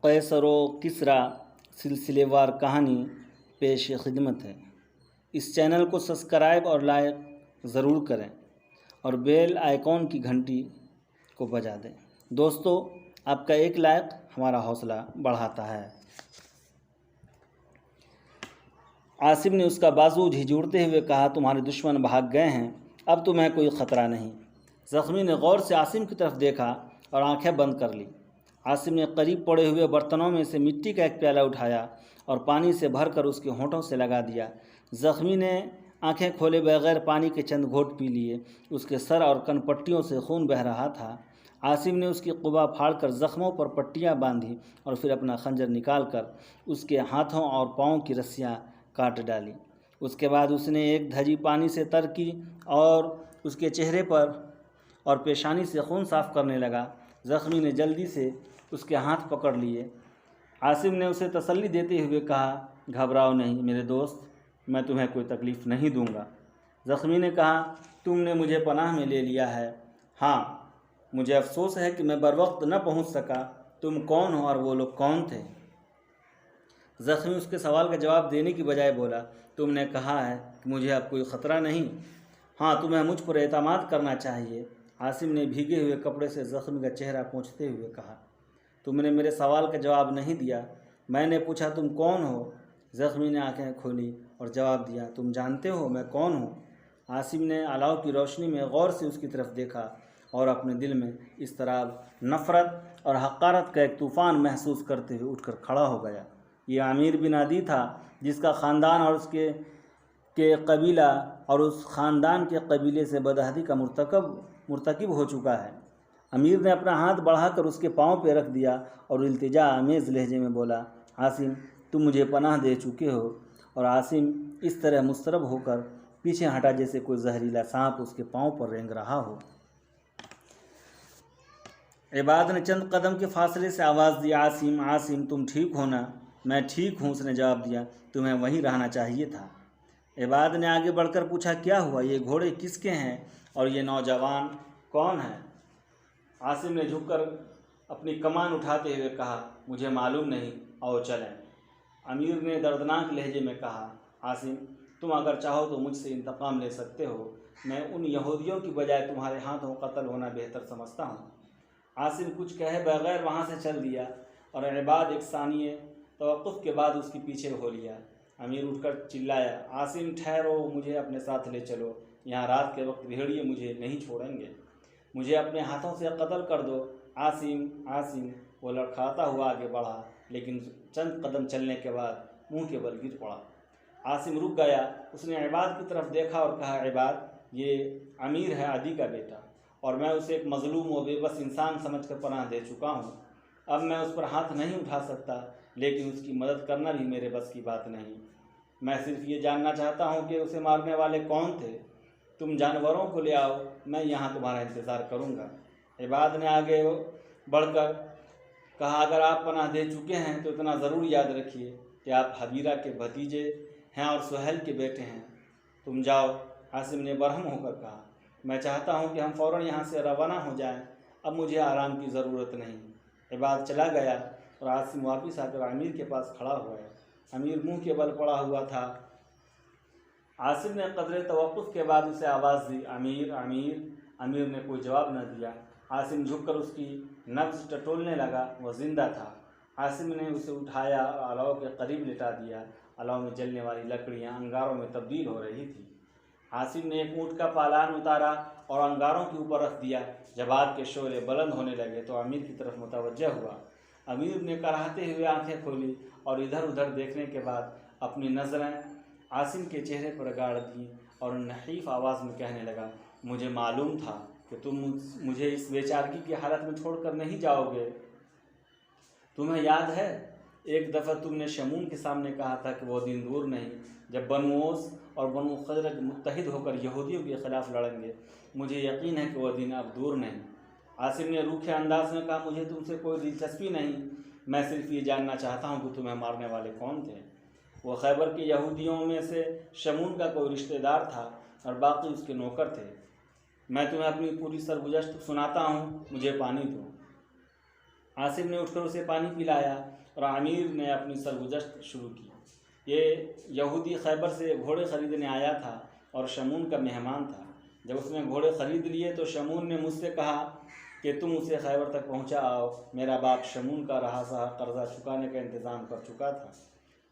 قیصر و کسریٰ سلسلے وار کہانی پیش خدمت ہے۔ اس چینل کو سبسکرائب اور لائک ضرور کریں اور بیل آئیکن کی گھنٹی کو بجا دیں۔ دوستو، آپ کا ایک لائک ہمارا حوصلہ بڑھاتا ہے۔ عاصم نے اس کا بازو جھنجھوڑتے ہوئے کہا، تمہارے دشمن بھاگ گئے ہیں، اب تمہیں کوئی خطرہ نہیں۔ زخمی نے غور سے عاصم کی طرف دیکھا اور آنکھیں بند کر لی۔ عاصم نے قریب پڑے ہوئے برتنوں میں سے مٹی کا ایک پیالہ اٹھایا اور پانی سے بھر کر اس کے ہونٹوں سے لگا دیا۔ زخمی نے آنکھیں کھولے بغیر پانی کے چند گھونٹ پی لیے۔ اس کے سر اور کن پٹیوں سے خون بہہ رہا تھا۔ عاصم نے اس کی قبا پھاڑ کر زخموں پر پٹیاں باندھی اور پھر اپنا خنجر نکال کر اس کے ہاتھوں اور پاؤں کی رسیاں کاٹ ڈالی۔ اس کے بعد اس نے ایک دھجی پانی سے تر کی اور اس کے چہرے پر اور پیشانی سے خون صاف کرنے لگا۔ زخمی نے جلدی سے اس کے ہاتھ پکڑ لیے۔ عاصم نے اسے تسلی دیتے ہوئے کہا، گھبراؤ نہیں میرے دوست، میں تمہیں کوئی تکلیف نہیں دوں گا۔ زخمی نے کہا، تم نے مجھے پناہ میں لے لیا ہے۔ ہاں، مجھے افسوس ہے کہ میں بروقت نہ پہنچ سکا۔ تم کون ہو اور وہ لوگ کون تھے؟ زخمی اس کے سوال کا جواب دینے کی بجائے بولا، تم نے کہا ہے کہ مجھے اب کوئی خطرہ نہیں۔ ہاں، تمہیں مجھ پر اعتماد کرنا چاہیے۔ عاصم نے بھیگے ہوئے کپڑے سے زخمی کا چہرہ پونچھتے ہوئے کہا، تم نے میرے سوال کا جواب نہیں دیا۔ میں نے پوچھا تم کون ہو؟ زخمی نے آنکھیں کھولی اور جواب دیا، تم جانتے ہو میں کون ہوں؟ عاصم نے الاؤ کی روشنی میں غور سے اس کی طرف دیکھا اور اپنے دل میں اضطراب، نفرت اور حقارت کا ایک طوفان محسوس کرتے ہوئے اٹھ کر کھڑا ہو گیا۔ یہ عامر بن عدی تھا جس کا خاندان اور اس کے قبیلہ اور اس خاندان کے قبیلے سے بدعہدی کا مرتکب ہو چکا ہے۔ امیر نے اپنا ہاتھ بڑھا کر اس کے پاؤں پہ رکھ دیا اور التجا آمیز لہجے میں بولا، عاصم تم مجھے پناہ دے چکے ہو۔ اور عاصم اس طرح مضطرب ہو کر پیچھے ہٹا جیسے کوئی زہریلا سانپ اس کے پاؤں پر رینگ رہا ہو۔ عباد نے چند قدم کے فاصلے سے آواز دی، عاصم عاصم تم ٹھیک ہو نا؟ میں ٹھیک ہوں، اس نے جواب دیا، تمہیں وہیں رہنا چاہیے تھا۔ عباد نے آگے بڑھ کر پوچھا، کیا ہوا؟ یہ گھوڑے کس کے ہیں اور یہ نوجوان کون ہے؟ عاصم نے جھک کر اپنی کمان اٹھاتے ہوئے کہا، مجھے معلوم نہیں، آؤ چلیں۔ امیر نے دردناک لہجے میں کہا، عاصم تم اگر چاہو تو مجھ سے انتقام لے سکتے ہو۔ میں ان یہودیوں کی بجائے تمہارے ہاتھوں قتل ہونا بہتر سمجھتا ہوں۔ عاصم کچھ کہے بغیر وہاں سے چل دیا اور عباد ایک ثانیے توقف کے بعد اس کے پیچھے ہو لیا۔ امیر اٹھ کر چلایا، عاصم ٹھہرو، مجھے اپنے ساتھ لے چلو، یہاں رات کے وقت بھیڑیے مجھے نہیں چھوڑیں گے، مجھے اپنے ہاتھوں سے قتل کر دو۔ عاصم عاصم وہ لڑکھڑاتا ہوا آگے بڑھا، لیکن چند قدم چلنے کے بعد منہ کے بل گر پڑا۔ عاصم رک گیا۔ اس نے عباد کی طرف دیکھا اور کہا، عباد یہ امیر ہے عدی کا بیٹا، اور میں اسے ایک مظلوم و بے بس انسان سمجھ کر پناہ دے چکا ہوں۔ اب میں اس پر ہاتھ نہیں اٹھا سکتا، لیکن اس کی مدد کرنا بھی میرے بس کی بات نہیں۔ میں صرف یہ جاننا چاہتا ہوں کہ اسے مارنے والے کون تھے۔ تم جانوروں کو لے آؤ، میں یہاں تمہارا انتظار کروں گا۔ عباد نے آگے بڑھ کر کہا، اگر آپ پناہ دے چکے ہیں تو اتنا ضرور یاد رکھیے کہ آپ حبیرہ کے بھتیجے ہیں اور سہیل کے بیٹے ہیں۔ تم جاؤ۔ عاصم نے برہم ہو کر کہا، میں چاہتا ہوں کہ ہم فوراً یہاں سے روانہ ہو جائیں، اب مجھے آرام کی ضرورت نہیں۔ عباد چلا گیا اور عاصم واپس آ کر امیر کے پاس کھڑا ہوا ہے۔ امیر منہ کے بل پڑا ہوا تھا۔ عاصم نے قدرے توقف کے بعد اسے آواز دی، امیر امیر۔ امیر نے کوئی جواب نہ دیا۔ عاصم جھک کر اس کی نبض ٹٹولنے لگا، وہ زندہ تھا۔ عاصم نے اسے اٹھایا اور الاؤ کے قریب لٹا دیا۔ الاؤ میں جلنے والی لکڑیاں انگاروں میں تبدیل ہو رہی تھیں۔ عاصم نے ایک اونٹ کا پالان اتارا اور انگاروں کے اوپر رکھ دیا۔ جب آگ کے شعلے بلند ہونے لگے تو امیر کی طرف متوجہ ہوا۔ امیر نے کراہتے ہوئے آنکھیں کھولی اور ادھر ادھر دیکھنے کے بعد اپنی نظریں عاصم کے چہرے پر گاڑ دیں اور نحیف آواز میں کہنے لگا، مجھے معلوم تھا کہ تم مجھے اس بے چارگی کی حالت میں چھوڑ کر نہیں جاؤ گے۔ تمہیں یاد ہے ایک دفعہ تم نے شمون کے سامنے کہا تھا کہ وہ دن دور نہیں جب بنو اوس اور بنو خزرج متحد ہو کر یہودیوں کے خلاف لڑیں گے۔ مجھے یقین ہے کہ وہ دن اب دور نہیں۔ عاصم نے روکھے انداز میں کہا، مجھے تم سے کوئی دلچسپی نہیں، میں صرف یہ جاننا چاہتا ہوں کہ تمہیں مارنے والے کون تھے۔ وہ خیبر کے یہودیوں میں سے شمون کا کوئی رشتہ دار تھا اور باقی اس کے نوکر تھے۔ میں تمہیں اپنی پوری سرگزشت سناتا ہوں، مجھے پانی دو۔ عاصم نے اٹھ کر اسے پانی پلایا اور عامر نے اپنی سرگزشت شروع کی۔ یہ یہودی خیبر سے گھوڑے خریدنے آیا تھا اور شمعون کا مہمان تھا۔ جب اس نے گھوڑے خرید لیے تو شمعون نے مجھ سے کہا کہ تم اسے خیبر تک پہنچا آؤ۔ میرا باپ شمعون کا رہا سہا قرضہ چکانے کا انتظام کر چکا تھا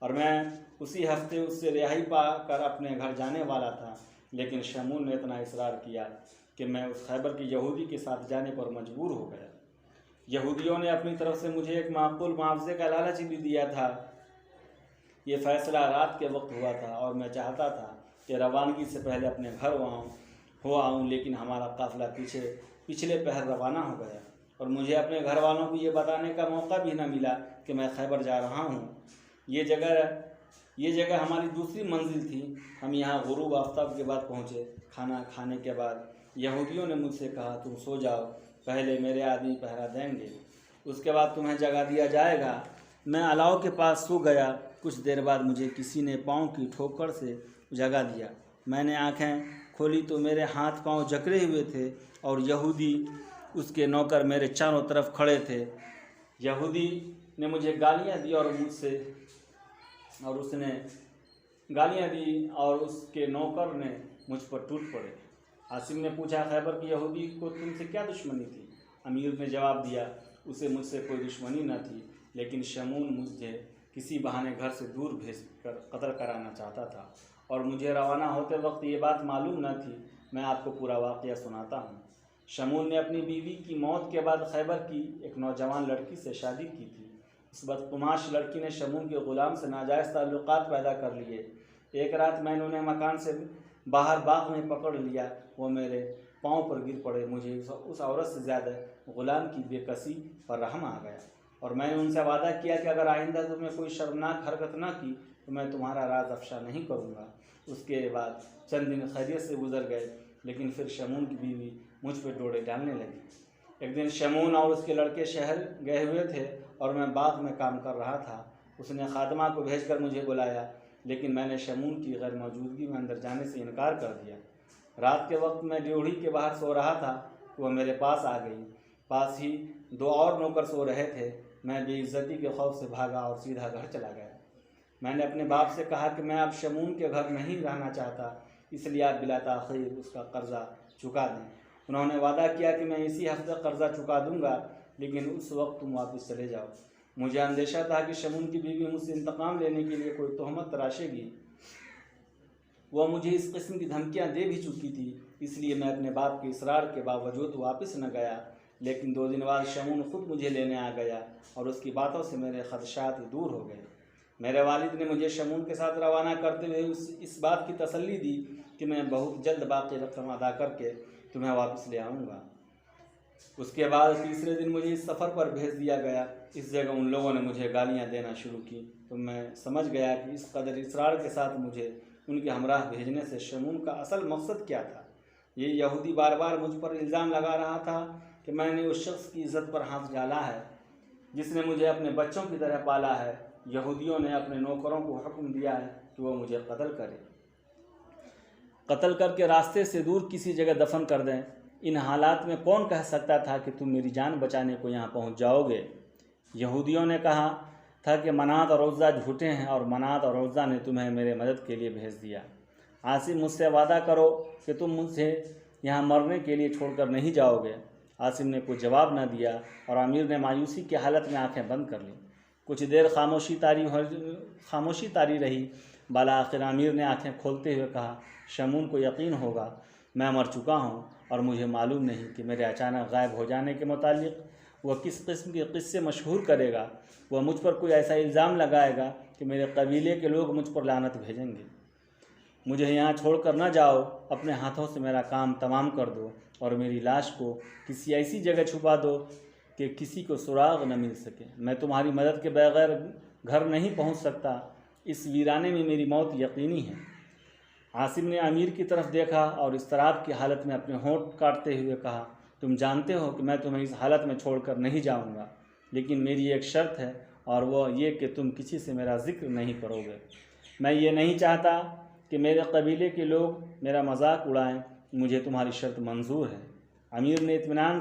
اور میں اسی ہفتے اس سے رہائی پا کر اپنے گھر جانے والا تھا، لیکن شمعون نے اتنا اصرار کیا کہ میں اس خیبر کے یہودی کے ساتھ جانے پر مجبور ہو گیا۔ یہودیوں نے اپنی طرف سے مجھے ایک معقول معاوضے کا لالچ بھی دیا تھا۔ یہ فیصلہ رات کے وقت ہوا تھا اور میں چاہتا تھا کہ روانگی سے پہلے اپنے گھر آؤں، لیکن ہمارا قافلہ پچھلے پہر روانہ ہو گیا اور مجھے اپنے گھر والوں کو یہ بتانے کا موقع بھی نہ ملا کہ میں خیبر جا رہا ہوں۔ یہ جگہ ہماری دوسری منزل تھی۔ ہم یہاں غروب آفتاب کے بعد پہنچے۔ کھانا کھانے کے بعد یہودیوں نے مجھ سے کہا تم سو جاؤ، پہلے میرے آدمی پہرا دیں گے، اس کے بعد تمہیں جگا دیا جائے گا۔ میں الاؤ کے پاس سو گیا۔ کچھ دیر بعد مجھے کسی نے پاؤں کی ٹھوکر سے جگا دیا۔ میں نے آنکھیں کھولی تو میرے ہاتھ پاؤں جکڑے ہوئے تھے اور یہودی اس کے نوکر میرے چاروں طرف کھڑے تھے۔ یہودی نے مجھے گالیاں دی اور اس کے نوکر نے مجھ پر ٹوٹ پڑے۔ عاصم نے پوچھا خیبر کے یہودی کو تم سے کیا دشمنی تھی؟ امیر نے جواب دیا اسے مجھ سے کوئی دشمنی نہ تھی، لیکن شمعون مجھے کسی بہانے گھر سے دور بھیج کر قتل کرانا چاہتا تھا اور مجھے روانہ ہوتے وقت یہ بات معلوم نہ تھی۔ میں آپ کو پورا واقعہ سناتا ہوں۔ شمعون نے اپنی بیوی کی موت کے بعد خیبر کی ایک نوجوان لڑکی سے شادی کی تھی۔ اس بدقماش لڑکی نے شمعون کے غلام سے ناجائز تعلقات پیدا کر لیے۔ ایک رات میں نے انہیں مکان سے باہر باغ میں پکڑ لیا۔ وہ میرے پاؤں پر گر پڑے۔ مجھے اس عورت سے زیادہ غلام کی بے کسی پر رحم آ گیا اور میں نے ان سے وعدہ کیا کہ اگر آئندہ تم نے کوئی شرمناک حرکت نہ کی تو میں تمہارا راز افشا نہیں کروں گا۔ اس کے بعد چند دن خیریت سے گزر گئے، لیکن پھر شمعون کی بیوی مجھ پہ ڈوڑے ڈالنے لگی۔ ایک دن شمعون اور اس کے لڑکے شہر گئے ہوئے تھے اور میں باغ میں کام کر رہا تھا۔ اس نے خادمہ کو بھیج کر مجھے بلایا، لیکن میں نے شمعون کی غیر موجودگی میں اندر جانے سے انکار کر دیا۔ رات کے وقت میں ڈیوڑھی کے باہر سو رہا تھا، وہ میرے پاس آ گئی۔ پاس ہی دو اور نوکر سو رہے تھے۔ میں بے عزتی کے خوف سے بھاگا اور سیدھا گھر چلا گیا۔ میں نے اپنے باپ سے کہا کہ میں اب شمعون کے گھر نہیں رہنا چاہتا، اس لیے آپ بلا تاخیر اس کا قرضہ چکا دیں۔ انہوں نے وعدہ کیا کہ میں اسی ہفتے قرضہ چکا دوں گا، لیکن اس وقت تم واپس چلے جاؤ۔ مجھے اندیشہ تھا کہ شمعون کی بیوی مجھ سے انتقام لینے کے لیے کوئی تہمت تراشے گی۔ وہ مجھے اس قسم کی دھمکیاں دے بھی چکی تھی، اس لیے میں اپنے باپ کے اصرار کے باوجود واپس نہ گیا۔ لیکن 2 دن بعد شمعون خود مجھے لینے آ گیا اور اس کی باتوں سے میرے خدشات دور ہو گئے۔ میرے والد نے مجھے شمعون کے ساتھ روانہ کرتے ہوئے اس بات کی تسلی دی کہ میں بہت جلد باقی رقم ادا کر کے تمہیں واپس لے آؤں گا۔ اس کے بعد تیسرے دن مجھے اس سفر پر بھیج دیا گیا۔ اس جگہ ان لوگوں نے مجھے گالیاں دینا شروع کی تو میں سمجھ گیا کہ اس قدر اصرار کے ساتھ مجھے ان کے ہمراہ بھیجنے سے شمعون کا اصل مقصد کیا تھا۔ یہ یہودی بار بار مجھ پر الزام لگا رہا تھا کہ میں نے اس شخص کی عزت پر ہاتھ ڈالا ہے جس نے مجھے اپنے بچوں کی طرح پالا ہے۔ یہودیوں نے اپنے نوکروں کو حکم دیا ہے کہ وہ مجھے قتل کر کے راستے سے دور کسی جگہ دفن کر دیں۔ ان حالات میں کون کہہ سکتا تھا کہ تم میری جان بچانے کو یہاں پہنچ جاؤ گے؟ یہودیوں نے کہا تھا کہ منات اور عزا جھوٹے ہیں اور منات اور عزا نے تمہیں میرے مدد کے لیے بھیج دیا۔ عاصم مجھ سے وعدہ کرو کہ تم مجھے یہاں مرنے کے لیے چھوڑ کر نہیں جاؤ گے۔ عاصم نے کوئی جواب نہ دیا اور امیر نے مایوسی کی حالت میں آنکھیں بند کر لیں۔ کچھ دیر خاموشی طاری رہی۔ بالآخر امیر نے آنکھیں کھولتے ہوئے کہا شمعون کو یقین ہوگا میں مر چکا ہوں اور مجھے معلوم نہیں کہ میرے اچانک غائب ہو جانے کے متعلق وہ کس قسم کے قصے مشہور کرے گا۔ وہ مجھ پر کوئی ایسا الزام لگائے گا کہ میرے قبیلے کے لوگ مجھ پر لعنت بھیجیں گے۔ مجھے یہاں چھوڑ کر نہ جاؤ، اپنے ہاتھوں سے میرا کام تمام کر دو اور میری لاش کو کسی ایسی جگہ چھپا دو کہ کسی کو سراغ نہ مل سکے۔ میں تمہاری مدد کے بغیر گھر نہیں پہنچ سکتا۔ اس ویرانے میں میری موت یقینی ہے۔ عاصم نے امیر کی طرف دیکھا اور اضطراب کی حالت میں اپنے ہونٹ کاٹتے ہوئے کہا تم جانتے ہو کہ میں تمہیں اس حالت میں چھوڑ کر نہیں جاؤں گا، لیکن میری ایک شرط ہے اور وہ یہ کہ تم کسی سے میرا ذکر نہیں کرو گے۔ میں یہ نہیں چاہتا کہ میرے قبیلے کے لوگ میرا مذاق اڑائیں۔ مجھے تمہاری شرط منظور ہے۔ امیر نے اطمینان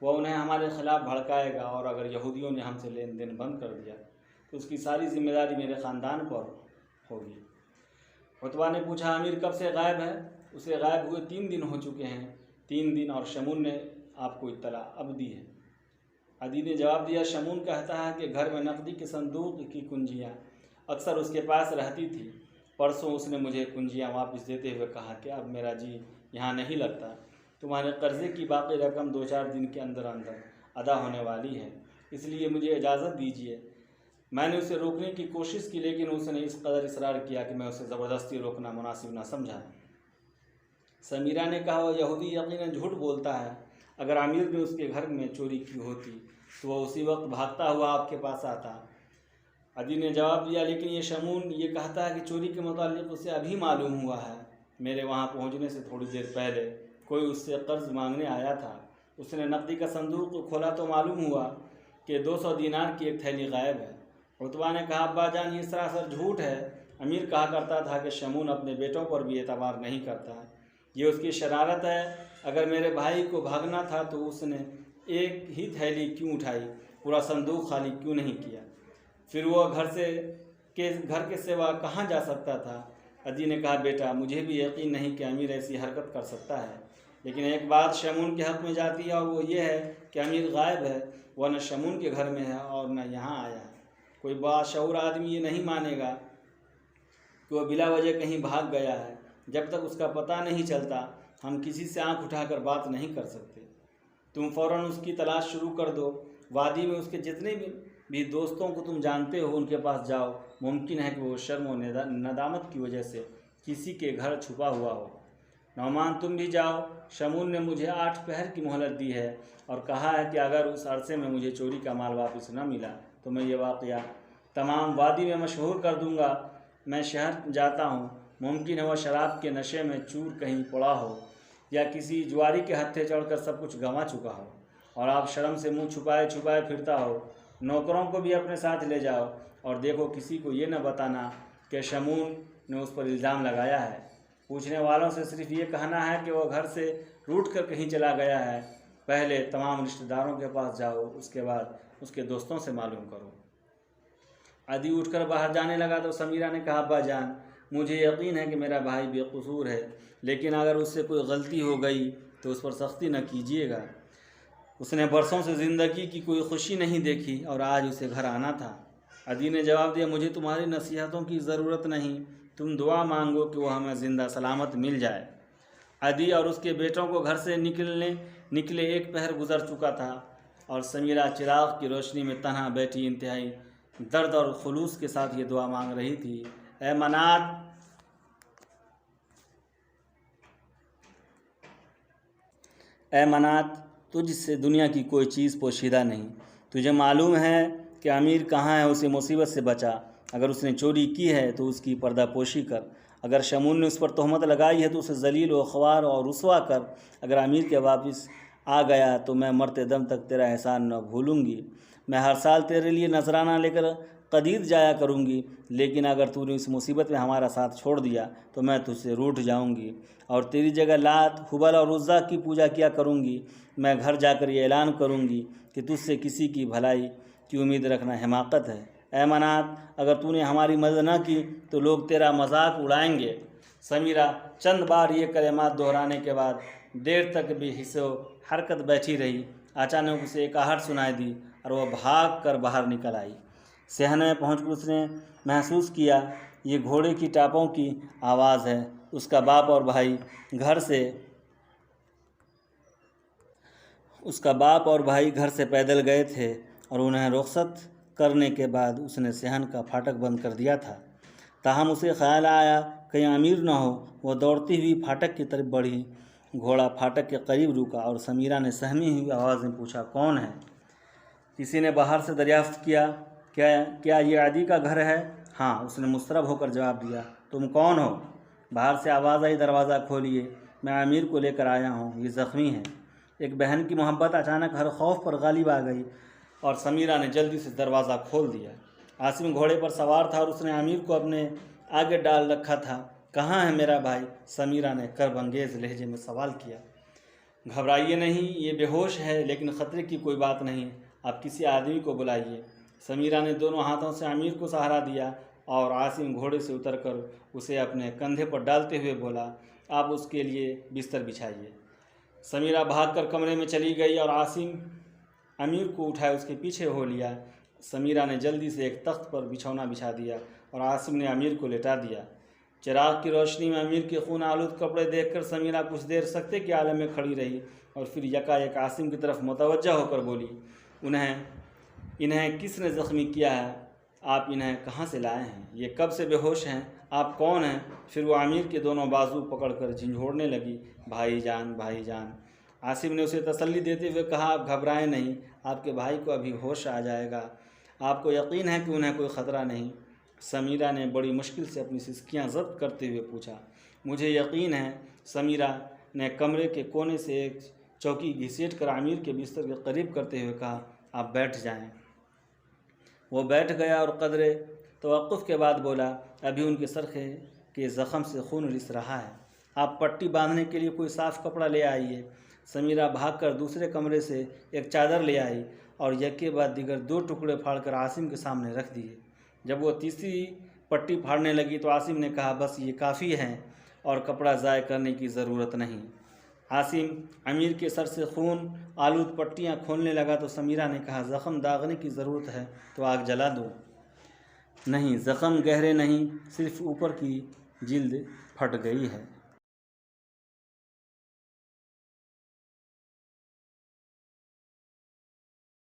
وہ انہیں ہمارے خلاف بھڑکائے گا، اور اگر یہودیوں نے ہم سے لین دین بند کر دیا تو اس کی ساری ذمہ داری میرے خاندان پر ہوگی۔ عتبہ نے پوچھا امیر کب سے غائب ہے؟ اسے غائب ہوئے 3 دن ہو چکے ہیں۔ 3 دن، اور شمون نے آپ کو اطلاع اب دی ہے؟ عدی نے جواب دیا، شمون کہتا ہے کہ گھر میں نقدی کے صندوق کی کنجیاں اکثر اس کے پاس رہتی تھی۔ پرسوں اس نے مجھے کنجیاں واپس دیتے ہوئے کہا کہ اب میرا جی یہاں نہیں لگتا، تمہارے قرضے کی باقی رقم 2-4 دن کے اندر اندر ادا ہونے والی ہے، اس لیے مجھے اجازت دیجیے۔ میں نے اسے روکنے کی کوشش کی، لیکن اس نے اس قدر اصرار کیا کہ میں اسے زبردستی روکنا مناسب نہ سمجھا۔ سمیرہ نے کہا، وہ یہودی یقیناً جھوٹ بولتا ہے۔ اگر امیر نے اس کے گھر میں چوری کی ہوتی تو وہ اسی وقت بھاگتا ہوا آپ کے پاس آتا۔ عدی نے جواب دیا، لیکن یہ شمون یہ کہتا ہے کہ چوری کے متعلق اسے ابھی معلوم ہوا ہے۔ میرے وہاں پہنچنے سے تھوڑی دیر پہلے کوئی اس سے قرض مانگنے آیا تھا۔ اس نے نقدی کا صندوق کھولا تو معلوم ہوا کہ 200 دینار کی ایک تھیلی غائب ہے۔ عتبہ نے کہا، ابا جان یہ سراسر جھوٹ ہے۔ امیر کہا کرتا تھا کہ شمون اپنے بیٹوں پر بھی اعتبار نہیں کرتا، یہ اس کی شرارت ہے۔ اگر میرے بھائی کو بھاگنا تھا تو اس نے ایک ہی تھیلی کیوں اٹھائی، پورا صندوق خالی کیوں نہیں کیا؟ پھر وہ گھر کے سوا کہاں جا سکتا تھا؟ عدی نے کہا، بیٹا مجھے بھی یقین نہیں کہ امیر ایسی حرکت کر سکتا ہے، لیکن ایک بات شمون کے حق میں جاتی ہے، اور وہ یہ ہے کہ امیر غائب ہے، وہ نہ شمون کے گھر میں ہے اور نہ یہاں آیا ہے۔ کوئی باشعور آدمی یہ نہیں مانے گا کہ وہ بلا وجہ کہیں بھاگ گیا ہے۔ جب تک اس کا پتہ نہیں چلتا ہم کسی سے آنکھ اٹھا کر بات نہیں کر سکتے۔ تم فوراً اس کی تلاش شروع کر دو۔ وادی میں اس کے جتنے بھی دوستوں کو تم جانتے ہو ان کے پاس جاؤ، ممکن ہے کہ وہ شرم و ندامت کی وجہ سے کسی کے گھر چھپا ہوا ہو۔ نعمان تم بھی جاؤ، شمون نے مجھے 8 پہر کی مہلت دی ہے اور کہا ہے کہ اگر اس عرصے میں مجھے چوری کا مال واپس نہ ملا تو میں یہ واقعہ تمام وادی میں مشہور کر دوں گا۔ میں شہر جاتا ہوں، ممکن ہے وہ شراب کے نشے میں چور کہیں پڑا ہو یا کسی جواری کے ہتھے چڑھ کر سب کچھ گنوا چکا ہو، اور آپ شرم سے منہ چھپائے چھپائے پھرتا ہو۔ نوکروں کو بھی اپنے ساتھ لے جاؤ اور دیکھو کسی کو یہ نہ بتانا کہ شمون نے اس پر الزام لگایا ہے۔ پوچھنے والوں سے صرف یہ کہنا ہے کہ وہ گھر سے روٹ کر کہیں چلا گیا ہے۔ پہلے تمام رشتہ داروں کے پاس جاؤ، اس کے بعد اس کے دوستوں سے معلوم کرو۔ عدی اٹھ کر باہر جانے لگا تو سمیرہ نے کہا، ابا جان مجھے یقین ہے کہ میرا بھائی بے قصور ہے، لیکن اگر اس سے کوئی غلطی ہو گئی تو اس پر سختی نہ کیجیے گا۔ اس نے برسوں سے زندگی کی کوئی خوشی نہیں دیکھی اور آج اسے گھر آنا تھا۔ عدی نے جواب دیا، مجھے تمہاری نصیحتوں کی ضرورت نہیں، تم دعا مانگو کہ وہ ہمیں زندہ سلامت مل جائے۔ عدی اور اس کے بیٹوں کو گھر سے نکلے 1 پہر گزر چکا تھا، اور سمیرہ چراغ کی روشنی میں تنہا بیٹھی انتہائی درد اور خلوص کے ساتھ یہ دعا مانگ رہی تھی، اے منات تجھ سے دنیا کی کوئی چیز پوشیدہ نہیں۔ تجھے معلوم ہے کہ امیر کہاں ہے، اسے مصیبت سے بچا۔ اگر اس نے چوری کی ہے تو اس کی پردہ پوشی کر، اگر شمون نے اس پر تہمت لگائی ہے تو اسے ذلیل و خوار اور رسوا کر۔ اگر امیر کے واپس آ گیا تو میں مرتے دم تک تیرا احسان نہ بھولوں گی۔ میں ہر سال تیرے لیے نذرانہ لے کر قدید جایا کروں گی، لیکن اگر تو نے اس مصیبت میں ہمارا ساتھ چھوڑ دیا تو میں تجھ سے روٹھ جاؤں گی اور تیری جگہ لات، حبل اور عزیٰ کی پوجا کیا کروں گی۔ میں گھر جا کر یہ اعلان کروں گی کہ تجھ سے کسی کی بھلائی کی امید رکھنا حماقت ہے۔ اے منات اگر تو نے ہماری مدد نہ کی تو لوگ تیرا مذاق اڑائیں گے۔ سمیرہ چند بار یہ کلمات دہرانے کے بعد دیر تک بے حس و حرکت بیٹھی رہی۔ اچانک اسے ایک آہٹ سنائی دی اور وہ بھاگ کر باہر نکل آئی۔ صحن میں پہنچ کر اس نے محسوس کیا یہ گھوڑے کی ٹاپوں کی آواز ہے۔ اس کا باپ اور بھائی گھر سے پیدل گئے تھے اور انہیں رخصت کرنے کے بعد اس نے صحن کا پھاٹک بند کر دیا تھا۔ تاہم اسے خیال آیا کہیں امیر نہ ہو۔ وہ دوڑتی ہوئی پھاٹک کی طرف بڑھی۔ گھوڑا پھاٹک کے قریب رکا اور سمیرہ نے سہمی ہوئی آواز میں پوچھا، کون ہے؟ کسی نے باہر سے دریافت کیا، کیا یہ عدی کا گھر ہے؟ ہاں، اس نے مضطرب ہو کر جواب دیا۔ تم کون ہو؟ باہر سے آواز آئی، دروازہ کھولیے، میں امیر کو لے کر آیا ہوں، یہ زخمی ہے۔ ایک بہن کی محبت اچانک ہر خوف پر غالب آ گئی اور سمیرہ نے جلدی سے دروازہ کھول دیا۔ عاصم گھوڑے پر سوار تھا اور اس نے امیر کو اپنے آگے ڈال رکھا تھا۔ کہاں ہے میرا بھائی؟ سمیرہ نے کرب انگیز لہجے میں سوال کیا۔ گھبرائیے نہیں، یہ بے ہوش ہے لیکن خطرے کی کوئی بات نہیں، آپ کسی آدمی کو بلائیے۔ سمیرہ نے دونوں ہاتھوں سے امیر کو سہارا دیا اور عاصم گھوڑے سے اتر کر اسے اپنے کندھے پر ڈالتے ہوئے بولا، آپ اس کے لیے بستر بچھائیے۔ سمیرہ بھاگ کر کمرے میں چلی گئی اور عاصم امیر کو اٹھائے اس کے پیچھے ہو لیا۔ سمیرہ نے جلدی سے ایک تخت پر بچھونا بچھا دیا اور عاصم نے امیر کو لٹا دیا۔ چراغ کی روشنی میں امیر کے خون آلود کپڑے دیکھ کر سمیرہ کچھ دیر سکتے کے عالم میں کھڑی رہی اور پھر یکایک عاصم کی طرف متوجہ ہو کر بولی، انہیں کس نے زخمی کیا ہے؟ آپ انہیں کہاں سے لائے ہیں؟ یہ کب سے بے ہوش ہیں؟ آپ کون ہیں؟ پھر وہ امیر کے دونوں بازو پکڑ کر جھنجھوڑنے لگی، بھائی جان، بھائی جان۔ عاصم نے اسے تسلی دیتے ہوئے کہا، آپ گھبرائیں نہیں، آپ کے بھائی کو ابھی ہوش آ جائے گا، آپ کو یقین ہے کہ انہیں کوئی خطرہ نہیں؟ سمیرہ نے بڑی مشکل سے اپنی سسکیاں ضبط کرتے ہوئے پوچھا۔ مجھے یقین ہے، سمیرہ نے کمرے کے کونے سے ایک چوکی گھسیٹ کر امیر کے بستر کے قریب کرتے ہوئے کہا، آپ بیٹھ جائیں۔ وہ بیٹھ گیا اور قدرے توقف کے بعد بولا، ابھی ان کے سر کے زخم سے خون رس رہا ہے، آپ پٹی باندھنے کے لیے کوئی صاف کپڑا لے آئیے۔ سمیرہ بھاگ کر دوسرے کمرے سے ایک چادر لے آئی اور یکے بعد دیگر 2 ٹکڑے پھاڑ کر عاصم کے سامنے رکھ دیے۔ جب وہ تیسری پٹی پھاڑنے لگی تو عاصم نے کہا، بس یہ کافی ہے اور کپڑا ضائع کرنے کی ضرورت نہیں۔ عاصم امیر کے سر سے خون آلود پٹیاں کھولنے لگا تو سمیرہ نے کہا، زخم داغنے کی ضرورت ہے تو آگ جلا دو۔ نہیں، زخم گہرے نہیں، صرف اوپر کی جلد پھٹ گئی ہے۔